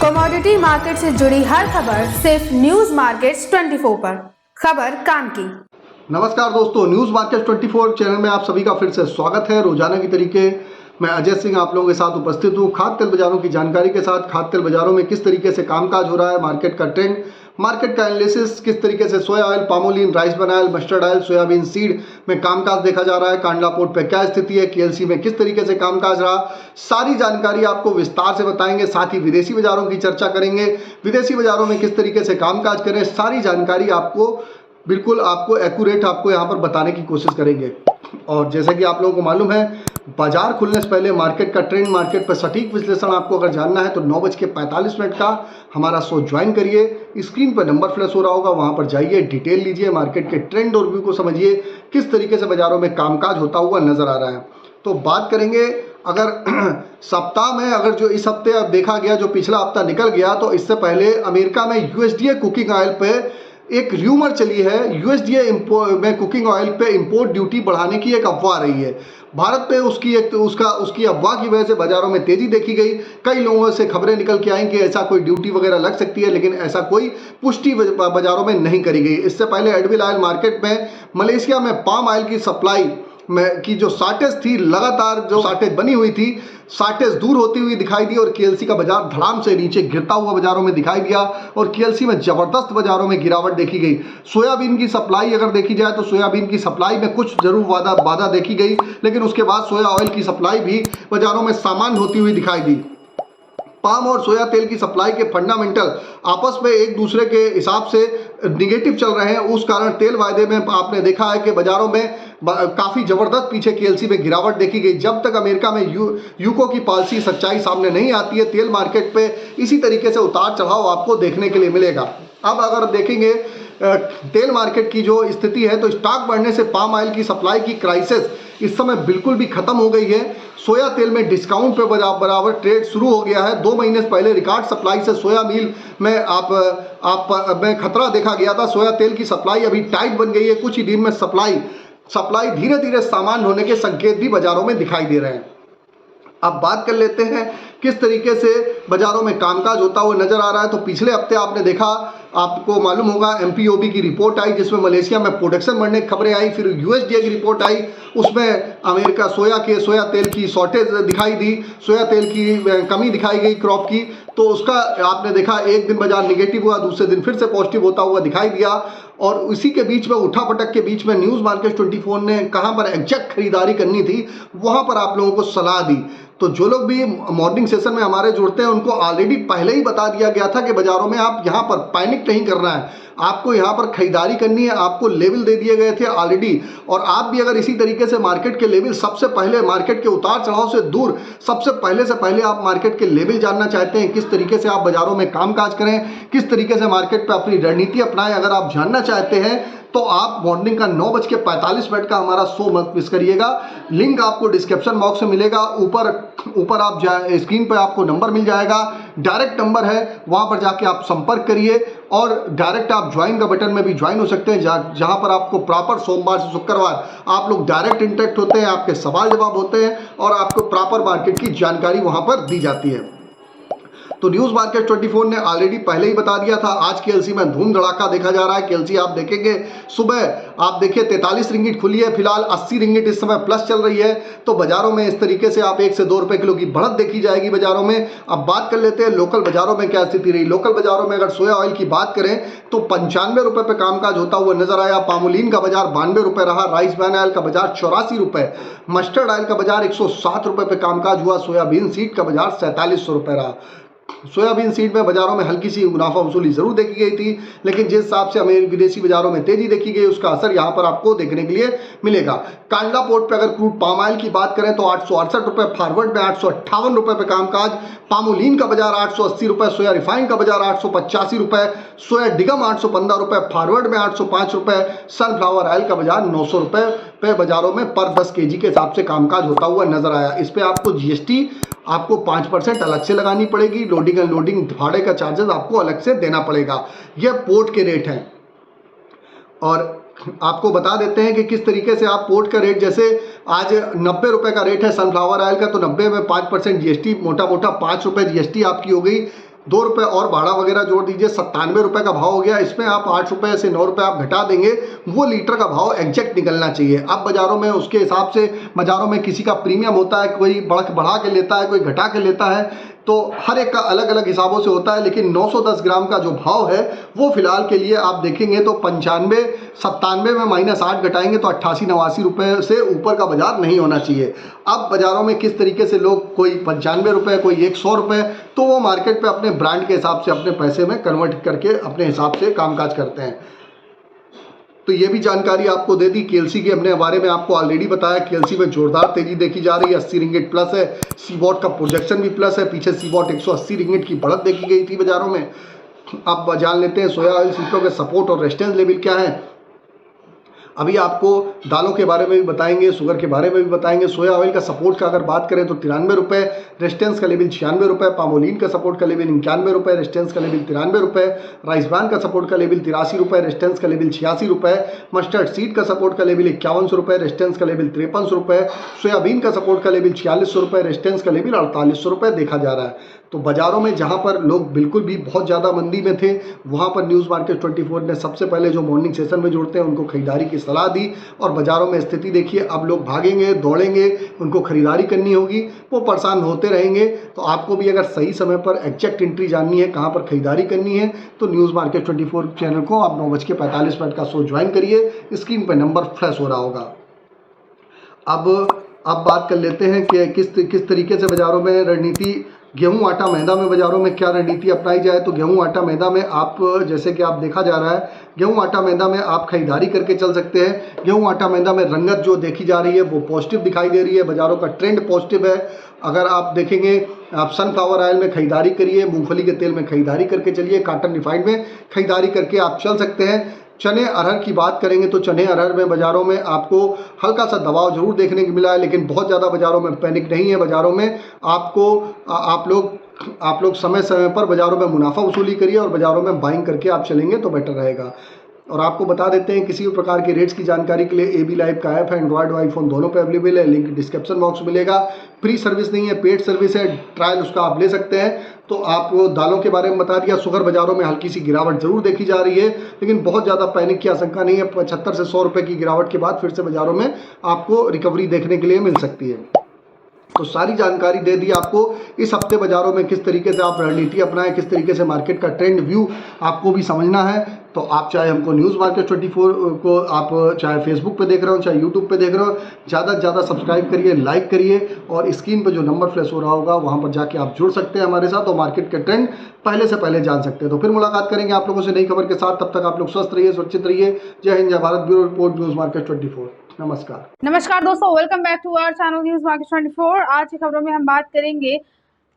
Commodity market से जुड़ी हर खबर सिर्फ न्यूज मार्केट्स 24 पर। खबर काम की। नमस्कार दोस्तों, न्यूज मार्केट 24 चैनल में आप सभी का फिर से स्वागत है। रोजाना की तरीके मैं अजय सिंह आप लोगों के साथ उपस्थित हूँ। खाद्य तेल बाजारों की जानकारी के साथ खाद्य तेल बाजारों में किस तरीके से कामकाज हो रहा है, मार्केट का ट्रेंड, मार्केट का एनालिसिस, किस तरीके से सोया oil, palmolein, rice bran oil, mustard oil, soybean seed में कामकाज देखा जा रहा है। कांडला पोर्ट पे क्या स्थिति है, केएलसी में किस तरीके से कामकाज रहा, सारी जानकारी आपको विस्तार से बताएंगे। साथ ही विदेशी बाजारों की चर्चा करेंगे, विदेशी बाजारों में किस तरीके से कामकाज करें, सारी जानकारी आपको बिल्कुल एक्यूरेट आपको यहाँ पर बताने की कोशिश करेंगे। और जैसे कि आप लोगों को मालूम है, बाजार खुलने से पहले मार्केट का ट्रेंड, मार्केट पर सटीक विश्लेषण आपको अगर जानना है तो 9:45 का हमारा शो ज्वाइन करिए। स्क्रीन पर नंबर फ्लैश हो रहा होगा, वहां पर जाइए, डिटेल लीजिए, मार्केट के ट्रेंड और व्यू को समझिए, किस तरीके से बाजारों में कामकाज होता हुआ नजर आ रहा है। तो बात करेंगे अगर सप्ताह में, अगर जो इस हफ्ते अब देखा गया, जो पिछला हफ्ता निकल गया, तो इससे पहले अमेरिका में यूएसडीए कुकिंग ऑयल पे एक र्यूमर चली है। यूएसडीए में कुकिंग ऑयल पे इंपोर्ट ड्यूटी बढ़ाने की एक अफवाह रही है। भारत पे उसकी अफवाह की वजह से बाजारों में तेजी देखी गई। कई लोगों से खबरें निकल के आई कि ऐसा कोई ड्यूटी वगैरह लग सकती है, लेकिन ऐसा कोई पुष्टि बाजारों में नहीं करी गई। इससे पहले एडविल ऑयल मार्केट में मलेशिया में पाम ऑयल की सप्लाई में की जो शॉर्टेज थी, लगातार जो शॉर्टेज बनी हुई थी, शॉर्टेज दूर होती हुई दिखाई दी और केएलसी का बाजार धड़ाम से नीचे गिरता हुआ बाजारों में दिखाई दिया और केएलसी में जबरदस्त बाजारों में गिरावट देखी गई। सोयाबीन की सप्लाई अगर देखी जाए तो सोयाबीन की सप्लाई में कुछ जरूर बाधा देखी गई, लेकिन उसके बाद सोया ऑयल की सप्लाई भी बाजारों में सामान्य होती हुई दिखाई दी। पाम और सोया तेल की सप्लाई के फंडामेंटल आपस में एक दूसरे के हिसाब से निगेटिव चल रहे हैं। उस कारण तेल वायदे में आपने देखा है कि बाजारों में काफ़ी ज़बरदस्त पीछे केएलसी में गिरावट देखी गई। जब तक अमेरिका में यूको की पॉलिसी सच्चाई सामने नहीं आती है, तेल मार्केट पे इसी तरीके से उतार चढ़ाव आपको देखने के लिए मिलेगा। अब अगर देखेंगे तेल मार्केट की जो स्थिति है, तो स्टॉक बढ़ने से पाम ऑयल की सप्लाई की क्राइसिस इस समय बिल्कुल भी खत्म हो गई है। सोया तेल में डिस्काउंट पे बराबर ट्रेड शुरू हो गया है। 2 महीने पहले रिकॉर्ड सप्लाई से सोया मिल में में खतरा देखा गया था। सोया तेल की सप्लाई अभी टाइट बन गई है। कुछ ही दिन में सप्लाई धीरे धीरे सामान्य होने के संकेत भी बाजारों में दिखाई दे रहे हैं। अब बात कर लेते हैं किस तरीके से बाजारों में कामकाज होता हुआ नजर आ रहा है। तो पिछले हफ्ते आपने देखा, आपको मालूम होगा, एमपीओबी की रिपोर्ट आई जिसमें मलेशिया में प्रोडक्शन बढ़ने की खबरें आई। फिर यूएसडीए की रिपोर्ट आई, उसमें अमेरिका सोया तेल की शॉर्टेज दिखाई दी, सोया तेल की कमी दिखाई गई क्रॉप की। तो उसका आपने देखा, एक दिन बाजार निगेटिव हुआ, दूसरे दिन फिर से पॉजिटिव होता हुआ दिखाई दिया। और इसी के बीच में उठापटक के बीच में न्यूज़ मार्केट 24 ने कहां पर एग्जैक्ट खरीदारी करनी थी, वहां पर आप लोगों को सलाह दी। तो जो लोग भी मॉर्निंग सेशन में हमारे जुड़ते हैं, उनको ऑलरेडी पहले ही बता दिया गया था कि बाजारों में आप यहां पर पैनिक नहीं करना है, आपको यहां पर खरीदारी करनी है। आपको लेवल दे दिए गए थे ऑलरेडी, और आप भी अगर इसी तरीके से मार्केट के लेवल, सबसे पहले मार्केट के उतार चढ़ाव से दूर, सबसे पहले आप मार्केट के लेवल जानना चाहते हैं, किस तरीके से आप बाजारों में कामकाज करें, किस तरीके से मार्केट पर अपनी रणनीति अपनाएं, अगर आप जानना चाहते हैं तो आप मॉर्निंग का 9:45 का हमारा शो मत मिस करिएगा। लिंक आपको डिस्क्रिप्शन बॉक्स में मिलेगा। ऊपर आप स्क्रीन पर आपको नंबर मिल जाएगा, डायरेक्ट नंबर है, वहां पर जाके आप संपर्क करिए और डायरेक्ट आप ज्वाइन का बटन में भी ज्वाइन हो सकते हैं, जहां पर आपको प्रॉपर सोमवार से शुक्रवार आप लोग डायरेक्ट इंटरेक्ट होते हैं, आपके सवाल जवाब होते हैं और आपको प्रॉपर मार्केट की जानकारी वहां पर दी जाती है। तो न्यूज़ मार्केट 24 ने ऑलरेडी पहले ही बता दिया था, आज केएलसी में धूम धड़ाका देखा जा रहा है। केएलसी आप देखेंगे, सुबह आप देखिए 43 रिंगिट खुली है, फिलहाल 80 रिंगिट इस समय प्लस चल रही है। तो बाजारों में इस तरीके से आप 1 से 2 रुपए किलो की बढ़त देखी जाएगी बाजारों में। अब बात कर लेते हैं लोकल बाजारों में क्या स्थिति रही। लोकल बाजारों में अगर सोया ऑयल की बात करें तो 95 रुपए पे कामकाज होता हुआ नजर आया। पामोलिन का बाजार 92 रुपए रहा, राइस ब्रान ऑयल का बाजार 84 रुपए, मस्टर्ड ऑयल का बाजार 107 रुपए पे कामकाज हुआ, सोयाबीन सीड का बाजार 4700 रुपए रहा। सोयाबीन सीड में बाजारों में हल्की सी मुनाफा वसूली जरूर देखी गई थी, लेकिन जिस हिसाब से विदेशी बाजारों में तेजी देखी गई, उसका असर यहां पर आपको देखने के लिए मिलेगा। कांडला पोर्ट पे अगर क्रूड पाम ऑयल की बात करें तो 868 रुपए, फॉरवर्ड में 858 रुपए पे कामकाज, पामोलिन का बाजार 880 रुपए, सोया रिफाइंड का बाजार 885 रुपए, सोया डिगम 815 रुपए, फॉरवर्ड में 805 रुपए, सनफ्लावर ऑयल का बाजार 900 रुपए पे बाजारों में पर 10 केजी के हिसाब से कामकाज होता हुआ नजर आया। इस पे आपको जीएसटी आपको 5% अलग से लगानी पड़ेगी, लोडिंग अनलोडिंग भाड़े का चार्जेस आपको अलग से देना पड़ेगा। यह पोर्ट के रेट हैं। और आपको बता देते हैं कि किस तरीके से आप पोर्ट का रेट, जैसे आज 90 रुपए का रेट है सनफ्लावर ऑयल का, तो 90 में 5% जीएसटी, मोटा मोटा 5 रुपए जीएसटी आपकी हो गई। 2 रुपये और भाड़ा वगैरह जोड़ दीजिए, 97 रुपये का भाव हो गया। इसमें आप 8 रुपये से 9 रुपये आप घटा देंगे, वो लीटर का भाव एग्जैक्ट निकलना चाहिए। अब बाज़ारों में उसके हिसाब से बाज़ारों में किसी का प्रीमियम होता है, कोई बढ़ा के लेता है, कोई घटा के लेता है, तो हर एक का अलग अलग हिसाबों से होता है। लेकिन 910 ग्राम का जो भाव है वो फिलहाल के लिए आप देखेंगे तो 95-97 में -8 घटाएंगे तो 88-89 रुपये से ऊपर का बाजार नहीं होना चाहिए। अब बाज़ारों में किस तरीके से लोग, कोई 95 रुपये, कोई 100 रुपये, तो वो मार्केट पे अपने ब्रांड के हिसाब से अपने पैसे में कन्वर्ट करके अपने हिसाब से कामकाज करते हैं। तो ये भी जानकारी आपको दे दी। केएलसी के अपने बारे में आपको ऑलरेडी बताया, केएलसी में जोरदार तेजी देखी जा रही है, 80 रिंगिट प्लस है। सीबॉट का प्रोजेक्शन भी प्लस है, पीछे सीबॉट 180 रिंगिट की बढ़त देखी गई थी बाजारों में। अब जान लेते हैं सोया ऑयल सीटों के सपोर्ट और रेजिस्टेंस लेवल क्या है। अभी आपको दालों के बारे में भी बताएंगे, शुगर के बारे में भी बताएंगे। सोया ऑयल का सपोर्ट का अगर बात करें तो 93 रुपये, रेजिस्टेंस का लेवल 96 रुपये। पामोलिन का सपोर्ट का लेवल 91 रुपये, रेजिस्टेंस का लेवल 93 रुपये। राइस ब्रान का सपोर्ट का लेवल 83 रुपये, रेजिस्टेंस का लेवल 86 रुपये। मस्टर्ड सीड का सपोर्ट का लेवल 51 रुपये, रेजिस्टेंस का लेवल 53 रुपये। सोयाबीन का सपोर्ट का लेवल 46 रुपये, रेजिस्टेंस का लेवल 48 रुपये देखा जा रहा है। तो बाज़ारों में जहां पर लोग बिल्कुल भी बहुत ज़्यादा मंदी में थे, वहां पर न्यूज़ मार्केट 24 ने सबसे पहले जो मॉर्निंग सेशन में जुड़ते हैं उनको खरीदारी की सलाह दी। और बाज़ारों में स्थिति देखिए, अब लोग भागेंगे, दौड़ेंगे, उनको खरीदारी करनी होगी, वो परेशान होते रहेंगे। तो आपको भी अगर सही समय पर एग्जैक्ट एंट्री जाननी है, कहाँ पर खरीदारी करनी है, तो न्यूज़ मार्केट 24 चैनल को आप 9:45 का शो ज्वाइन करिए। स्क्रीन पर नंबर फ्लैश हो रहा होगा। अब बात कर लेते हैं कि किस तरीके से बाज़ारों में रणनीति, गेहूं आटा मैदा में बाज़ारों में क्या रणनीति अपनाई जाए। तो गेहूं आटा मैदा में आप, जैसे कि आप देखा जा रहा है, गेहूं आटा मैदा में आप खरीदारी करके चल सकते हैं। गेहूं आटा मैदा में रंगत जो देखी जा रही है वो पॉजिटिव दिखाई दे रही है, बाज़ारों का ट्रेंड पॉजिटिव है। अगर आप देखेंगे, आप सनफ्लावर ऑयल में खरीदारी करिए, मूंगफली के तेल में खरीदारी करके चलिए, कॉटन रिफाइंड में खरीदारी करके आप चल सकते हैं। चने अरहर की बात करेंगे तो चने अरहर में बाज़ारों में आपको हल्का सा दबाव जरूर देखने को मिला है, लेकिन बहुत ज़्यादा बाज़ारों में पैनिक नहीं है। बाज़ारों में आप लोग समय समय पर बाज़ारों में मुनाफा वसूली करिए और बाज़ारों में बाइंग करके आप चलेंगे तो बेटर रहेगा। और आपको बता देते हैं, किसी भी प्रकार के रेट्स की जानकारी के लिए AB लाइव का ऐप है, एंड्रॉयड और आईफोन दोनों पे अवेलेबल है। लिंक डिस्क्रिप्शन बॉक्स में मिलेगा। फ्री सर्विस नहीं है, पेड सर्विस है, ट्रायल उसका आप ले सकते हैं। तो आपको दालों के बारे में बता दिया। शुगर बाज़ारों में हल्की सी गिरावट जरूर देखी जा रही है, लेकिन बहुत ज़्यादा पैनिक की आशंका नहीं है। 75 से 100 रुपये की गिरावट के बाद फिर से बाज़ारों में आपको रिकवरी देखने के लिए मिल सकती है। तो सारी जानकारी दे दी आपको। इस हफ्ते बाज़ारों में किस तरीके से आप रणनीति अपनाएं, किस तरीके से मार्केट का ट्रेंड व्यू आपको भी समझना है। तो आप चाहे हमको न्यूज़ मार्केट 24 को आप चाहे फेसबुक पे देख रहे हो, चाहे यूट्यूब पे देख रहे हो, ज़्यादा से ज़्यादा सब्सक्राइब करिए, लाइक करिए, और स्क्रीन पर जो नंबर फ्लैश हो रहा होगा वहाँ पर जाके आप जुड़ सकते हैं हमारे साथ और मार्केट के ट्रेंड पहले से पहले जान सकते हैं। तो फिर मुलाकात करेंगे आप लोगों से नई खबर के साथ। तब तक आप लोग स्वस्थ रहिए, सुरक्षित रहिए। जय हिंद, जय Bharat. Bureau report, news market 24। नमस्कार दोस्तों, welcome back to our channel news market 24। आज की खबरों में हम बात करेंगे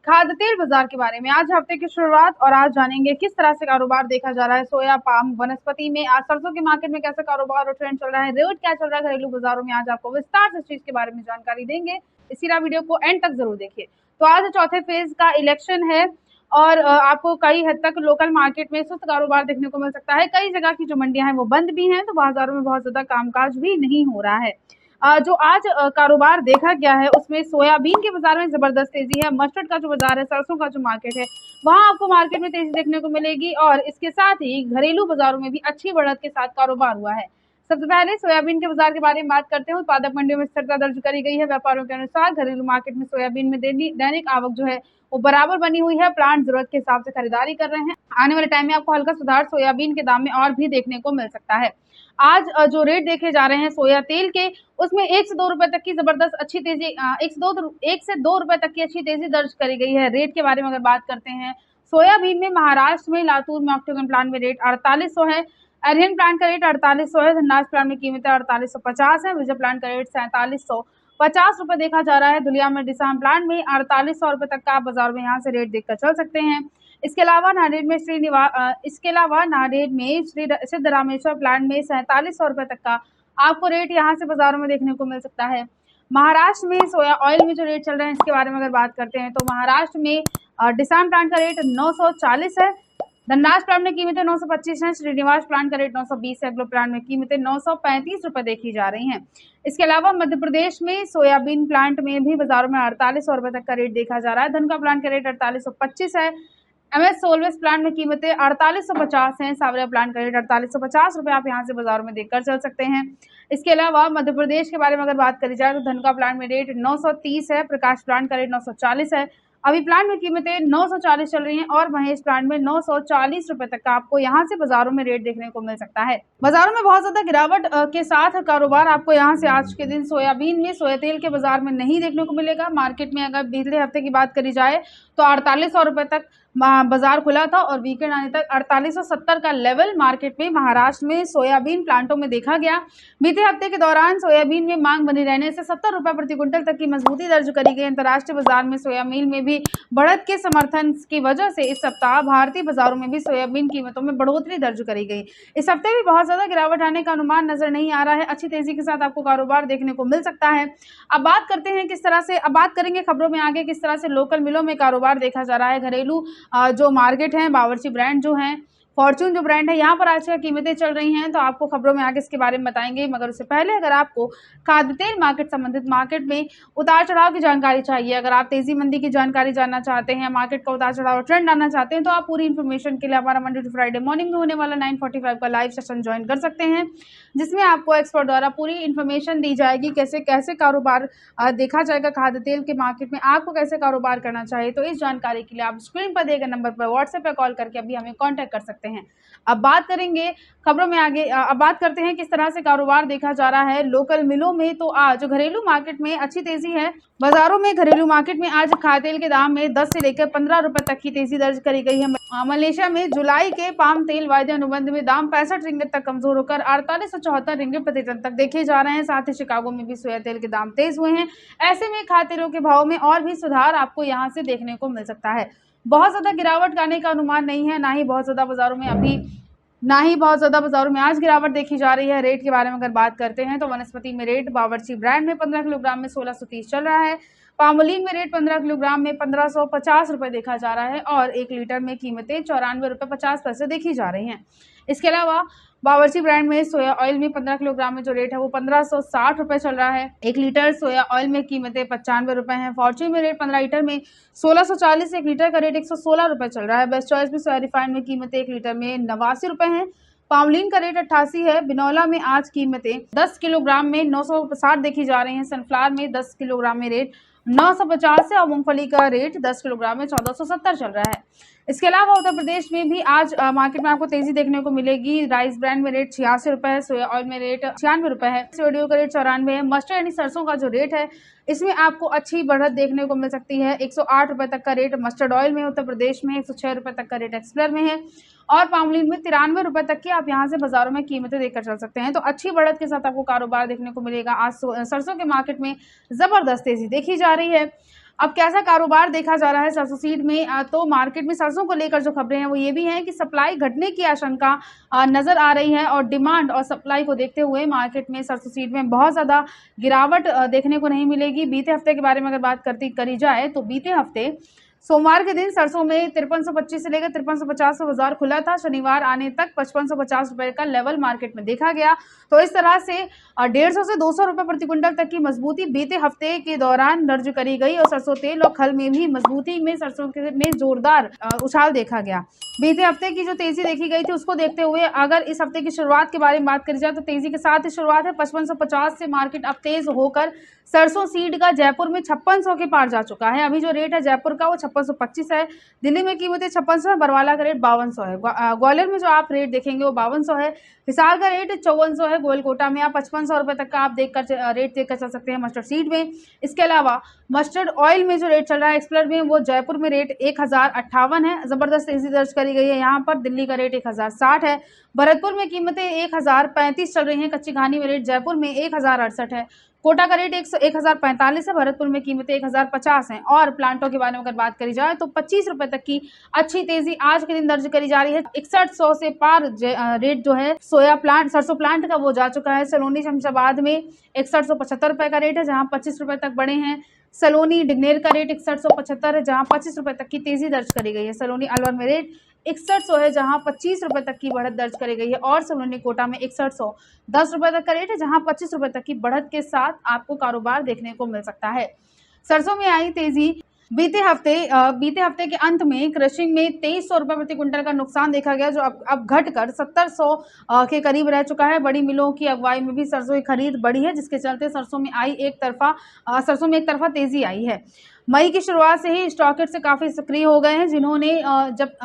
खाद्य तेल बाजार के बारे में। आज हफ्ते की शुरुआत और आज जानेंगे किस तरह से कारोबार देखा जा रहा है सोया पाम वनस्पति में। आज सरसों के मार्केट में कैसा कारोबार और ट्रेंड चल रहा है, रेट क्या चल रहा है घरेलू बाजारों में, आज आपको विस्तार से इस चीज के बारे में जानकारी देंगे। इसीलिए वीडियो को एंड तक जरूर देखिए। तो आज चौथे फेज का इलेक्शन है और आपको कई हद तक लोकल मार्केट में सुस्त कारोबार देखने को मिल सकता है। कई जगह की जो मंडियां हैं वो बंद भी हैं, तो बाजारों में बहुत ज्यादा कामकाज भी नहीं हो रहा है। जो आज कारोबार देखा गया है उसमें सोयाबीन के बाजार में जबरदस्त तेजी है। मस्टर्ड का जो बाजार है, सरसों का जो मार्केट है, वहां आपको मार्केट में तेजी देखने को मिलेगी। और इसके साथ ही घरेलू बाजारों में भी अच्छी बढ़त के साथ कारोबार हुआ है। सबसे पहले सोयाबीन के बाजार के बारे में बात करते हैं। उत्पादक मंडियों में स्थिरता दर्ज करी गई है। व्यापारियों के अनुसार घरेलू मार्केट में सोयाबीन में दैनिक आवक जो है वो बराबर बनी हुई है। प्लांट जरूरत के हिसाब से खरीदारी कर रहे हैं। आने वाले टाइम में आपको हल्का सुधार सोयाबीन के दाम में और भी देखने को मिल सकता है। आज जो रेट देखे जा रहे हैं सोया तेल के, उसमें 1 से 2 रुपए तक की जबरदस्त अच्छी तेजी, 1 से 2 रुपए तक की अच्छी तेजी दर्ज करी गई है। रेट के बारे में अगर बात करते हैं, सोयाबीन में महाराष्ट्र में लातूर में ऑक्टेगन प्लांट में रेट 4800 है। अरहन प्लांट का रेट 4800 है। धनराज प्लांट में कीमतें 4850 है। विजय प्लांट का रेट 4750 रुपए देखा जा रहा है। दुलिया में डिसाम प्लांट में 4800 रुपए तक का आप बाजार में यहाँ से रेट देखकर चल सकते हैं। इसके अलावा नांदेड़ में श्री सिद्धरामेश्वर प्लांट में 4700 रुपए तक का आपको रेट यहाँ से बाजारों में देखने को मिल सकता है। महाराष्ट्र में सोया ऑयल में जो रेट चल रहे हैं इसके बारे में अगर बात करते हैं तो महाराष्ट्र में डिसाम प्लांट का रेट 940 है। धनराज प्लांट में कीमतें 925 हैं। श्रीनिवास प्लांट का रेट 920 है। एग्रो प्लांट में कीमतें 935 रुपए देखी जा रही हैं। इसके अलावा मध्य प्रदेश में सोयाबीन प्लांट में भी बाजारों में 4800 रुपए तक का रेट देखा जा रहा है। धनका प्लांट का रेट 4825 है। MS सोलवेस प्लांट में कीमतें 4850 हैं। सावरिया प्लांट का रेट 4850 रुपये आप यहाँ से बाजारों में देखकर चल सकते हैं। इसके अलावा मध्य प्रदेश के बारे में अगर बात करी जाए तो धनका प्लांट में रेट 930 है, प्रकाश प्लांट का रेट 940 है। अभी प्लांट में कीमतें 940 चल रही हैं और महेश प्लांट में 940 रुपए तक का आपको यहाँ से बाजारों में रेट देखने को मिल सकता है। बाजारों में बहुत ज्यादा गिरावट के साथ कारोबार आपको यहाँ से आज के दिन सोयाबीन में, सोया तेल के बाजार में नहीं देखने को मिलेगा। मार्केट में अगर पिछले हफ्ते की बात करी जाए तो 4800 रुपए तक बाजार खुला था और वीकेंड आने तक 4870 का लेवल मार्केट में महाराष्ट्र में सोयाबीन प्लांटों में देखा गया। बीते हफ्ते के दौरान सोयाबीन में मांग बनी रहने से 70 रुपए प्रति क्विंटल तक की मजबूती दर्ज करी गई। अंतर्राष्ट्रीय बाजार में सोयाबीन में भी बढ़त के समर्थन की वजह से इस सप्ताह भारतीय बाजारों में भी सोयाबीन कीमतों में बढ़ोतरी दर्ज करी गई। इस हफ्ते भी बहुत ज्यादा गिरावट आने का अनुमान नजर नहीं आ रहा है। अच्छी तेजी के साथ आपको कारोबार देखने को मिल सकता है। अब बात करते हैं किस तरह से, अब बात करेंगे खबरों में आगे किस तरह से लोकल मिलों में कारोबार देखा जा रहा है। घरेलू जो मार्केट है, बावर्ची ब्रांड जो हैं, फॉर्च्यून जो ब्रांड है, यहाँ पर आज क्या कीमतें चल रही हैं तो आपको खबरों में आगे इसके बारे में बताएंगे। मगर उससे पहले अगर आपको खाद्य तेल मार्केट संबंधित मार्केट में उतार चढ़ाव की जानकारी चाहिए, अगर आप तेजी मंदी की जानकारी जानना चाहते हैं, मार्केट का उतार चढ़ाव ट्रेंड जानना चाहते हैं, तो आप पूरी इन्फॉर्मेशन के लिए हमारा मंडे टू फ्राइडे मॉर्निंग में होने वाला 9:45 का लाइव सेशन ज्वाइन कर सकते हैं, जिसमें आपको एक्सपर्ट द्वारा पूरी इन्फॉर्मेशन दी जाएगी कैसे कैसे कारोबार देखा जाएगा खाद्य तेल के मार्केट में, आपको कैसे कारोबार करना चाहिए। तो इस जानकारी के लिए आप स्क्रीन पर दिए गए नंबर पर व्हाट्सएप पर कॉल करके अभी हमें कॉन्टैक्ट कर सकते हैं। अब बात करेंगे खबरों में आगे, अब बात करते हैं किस तरह से कारोबार देखा जा रहा है लोकल मिलों में। तो आज घरेलू मार्केट में अच्छी तेजी है। बाजारों में घरेलू मार्केट में आज खाद्य तेल के दाम में 10 से लेकर 15 रुपए तक की तेजी दर्ज करी गई है। मलेशिया में जुलाई के पाम तेल वायदे अनुबंध में दाम 65 रिंगिट तक कमजोर होकर 4874 रिंगिट प्रति टन तक देखे जा रहे हैं। साथ ही शिकागो में भी सोया तेल के दाम तेज हुए हैं। ऐसे में खाद्य तेलों के भाव में और भी सुधार आपको यहाँ से देखने को मिल सकता है। बहुत ज्यादा गिरावट आने का अनुमान नहीं है, ना ही बहुत ज्यादा बाजारों में आज गिरावट देखी जा रही है। रेट के बारे में अगर बात करते हैं तो वनस्पति में रेट बावर्ची ब्रांड में 15 किलोग्राम में 1630 चल रहा है। पामोलिन में रेट 15 किलोग्राम में 1550 रुपए देखा जा रहा है और 1 लीटर में कीमतें 94 रुपए 50 पैसे देखी जा रही हैं। इसके अलावा बावर्ची ब्रांड में सोया ऑयल में 15 किलोग्राम में जो रेट है वो 1560 रुपए चल रहा है। 1 लीटर सोया ऑयल में कीमतें 95 रुपए हैं। फॉर्च्यून में रेट 15 लीटर में 1640, 1 लीटर का रेट 116 रुपए चल रहा है। बेस्ट चॉइस में सोया रिफाइंड में कीमतें 1 लीटर में 89 रुपए हैं। पामलिन का रेट 88 है। बिनौला में आज कीमतें 10 किलोग्राम में 960 देखी जा रही हैं। सनफ्लावर में 10 किलोग्राम में रेट 950 है और मूंगफली का रेट 10 किलोग्राम में 1470 चल रहा है। इसके अलावा उत्तर प्रदेश में भी आज मार्केट में आपको तेजी देखने को मिलेगी। राइस ब्रांड में रेट 86 रुपए है। सोया ऑयल में रेट 96 रुपए है। सोडियो का रेट 94 है। मस्टर्ड यानी सरसों का जो रेट है इसमें आपको अच्छी बढ़त देखने को मिल सकती है। 108 रुपए तक का रेट मस्टर्ड ऑयल में उत्तर प्रदेश में, 106 रुपए तक का रेट एक्सप्लोर में है और पामलिन में 93 रुपए तक की आप यहाँ से बाजारों में कीमतें देखकर चल सकते हैं। तो अच्छी बढ़त के साथ आपको कारोबार देखने को मिलेगा। आज सरसों के मार्केट में जबरदस्त तेजी देखी जा रही है। अब कैसा कारोबार देखा जा रहा है सरसों सीड में, तो मार्केट में सरसों को लेकर जो खबरें हैं वो ये भी हैं कि सप्लाई घटने की आशंका नजर आ रही है और डिमांड और सप्लाई को देखते हुए मार्केट में सरसों सीड में बहुत ज़्यादा गिरावट देखने को नहीं मिलेगी। बीते हफ्ते के बारे में अगर बात करी जाए तो बीते हफ्ते सोमवार के दिन सरसों में 5325 से लेकर 5350 का बाजार खुला था। शनिवार आने तक 5550 रुपए का लेवल मार्केट में देखा गया। तो इस तरह से 150 से 200 रुपए प्रति क्विंटल तक की मजबूती बीते हफ्ते के दौरान दर्ज करी गई और सरसों तेल और खल में भी मजबूती में सरसों में जोरदार उछाल देखा गया। बीते हफ्ते की जो तेजी देखी गई थी उसको देखते हुए अगर इस हफ्ते की शुरुआत के बारे में बात करी जाए तो तेजी के साथ ही शुरुआत है। 5550 से मार्केट अब तेज होकर सरसों सीड का जयपुर में 5600 के पार जा चुका है। अभी जो रेट है जयपुर का वो 5625 है। दिल्ली में कीमतें 5600 है। बरवाला का रेट 5200 है। ग्वालियर में जो आप रेट देखेंगे वो 5200 है। हिसार का रेट 5400 है। गोलकोटा में आप 5500 रुपए तक का आप रेट देखकर चल सकते हैं मस्टर्ड सीड में। इसके अलावा मस्टर्ड ऑयल में जो रेट चल रहा है एक्सप्लोर में वो जयपुर में रेट 1058 है। जबरदस्त तेजी दर्ज करी गई है यहाँ पर। दिल्ली का रेट 1060 है। भरतपुर में कीमतें 1035 चल रही हैं। कच्ची घानी में रेट जयपुर में 1068 है। कोटा का रेट 1045 है। भरतपुर में कीमतें 1050 हैं। और प्लांटों के बारे में अगर बात करी जाए तो 25 रुपए तक की अच्छी तेजी आज के दिन दर्ज करी जा रही है। 6100 से पार रेट जो है सरसों प्लांट का वो जा चुका है। सलोनी शमशाबाद में 6175 रुपए का रेट है जहां 25 रुपए तक बढ़े हैं। सलोनी डिग्नेर का रेट 6175 है जहां 25 रुपए तक की तेजी दर्ज करी गई है। सलोनी अलवर में रेट 6100 है जहां 25 रुपए तक की बढ़त दर्ज करी गई है। और सलोनी कोटा में 6110 रुपए तक का रेट है जहां 25 रुपए तक की बढ़त के साथ आपको कारोबार देखने को मिल सकता है। सरसों में आई तेजी बीते हफ्ते के अंत में क्रशिंग में 2300 रुपये प्रति क्विंटल का नुकसान देखा गया, जो अब घटकर 1700 के करीब रह चुका है। बड़ी मिलों की अगुवाई में भी सरसों की खरीद बढ़ी है, जिसके चलते सरसों में एक तरफा तेजी आई है। मई की शुरुआत से ही स्टॉकिस्ट से काफ़ी सक्रिय हो गए हैं, जिन्होंने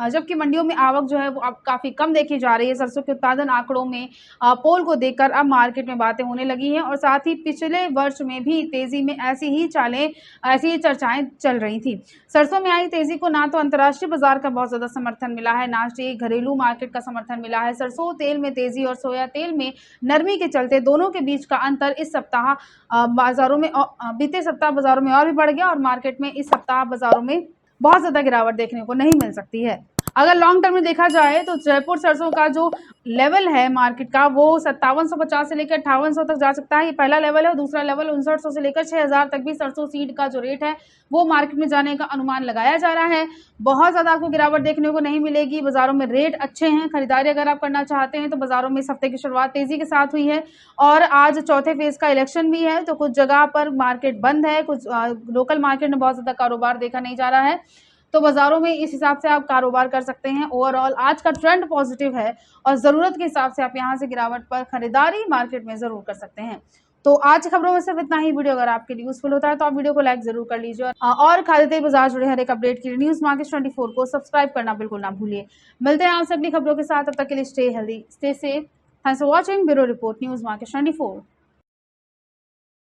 जबकि मंडियों में आवक जो है वो अब काफ़ी कम देखी जा रही है। सरसों के उत्पादन आंकड़ों में पोल को देखकर अब मार्केट में बातें होने लगी हैं, और साथ ही पिछले वर्ष में भी तेजी में ऐसी ही चर्चाएं चल रही थी। सरसों में आई तेजी को ना तो अंतर्राष्ट्रीय बाजार का बहुत ज़्यादा समर्थन मिला है, ना ही घरेलू मार्केट का समर्थन मिला है। सरसों तेल में तेजी और सोया तेल में नरमी के चलते दोनों के बीच का अंतर इस सप्ताह बीते सप्ताह बाजारों में और भी बढ़ गया, और मार्केट में इस सप्ताह बाजारों में बहुत ज़्यादा गिरावट देखने को नहीं मिल सकती है। अगर लॉन्ग टर्म में देखा जाए तो जयपुर सरसों का जो लेवल है मार्केट का, वो 5750 से लेकर 5800 तक जा सकता है। ये पहला लेवल है, और दूसरा लेवल 5900 से लेकर 6000 तक भी सरसों सीड का जो रेट है वो मार्केट में जाने का अनुमान लगाया जा रहा है। बहुत ज़्यादा आपको गिरावट देखने को नहीं मिलेगी। बाजारों में रेट अच्छे हैं। खरीदारी अगर आप करना चाहते हैं तो बाजारों में इस हफ्ते की शुरुआत तेजी के साथ हुई है, और आज चौथे फेज का इलेक्शन भी है, तो कुछ जगह पर मार्केट बंद है, कुछ लोकल मार्केट में बहुत ज़्यादा कारोबार देखा नहीं जा रहा है, तो बाजारों में इस हिसाब से आप कारोबार कर सकते हैं। ओवरऑल आज का ट्रेंड पॉजिटिव है, और ज़रूरत के हिसाब से आप यहां से गिरावट पर खरीदारी मार्केट में ज़रूर कर सकते हैं। तो आज की खबरों में सिर्फ इतना ही। वीडियो अगर आपके लिए यूजफुल होता है तो आप वीडियो को लाइक जरूर कर लीजिए, और खाद्य तेल बाजार जुड़े हर एक अपडेट के लिए न्यूज़ मार्केट 24 को सब्सक्राइब करना बिल्कुल ना भूलिए। मिलते हैं आपसे अगली खबरों के साथ, तब तक के लिए stay healthy, stay safe. Thanks for watching. Bureau report, news market 24।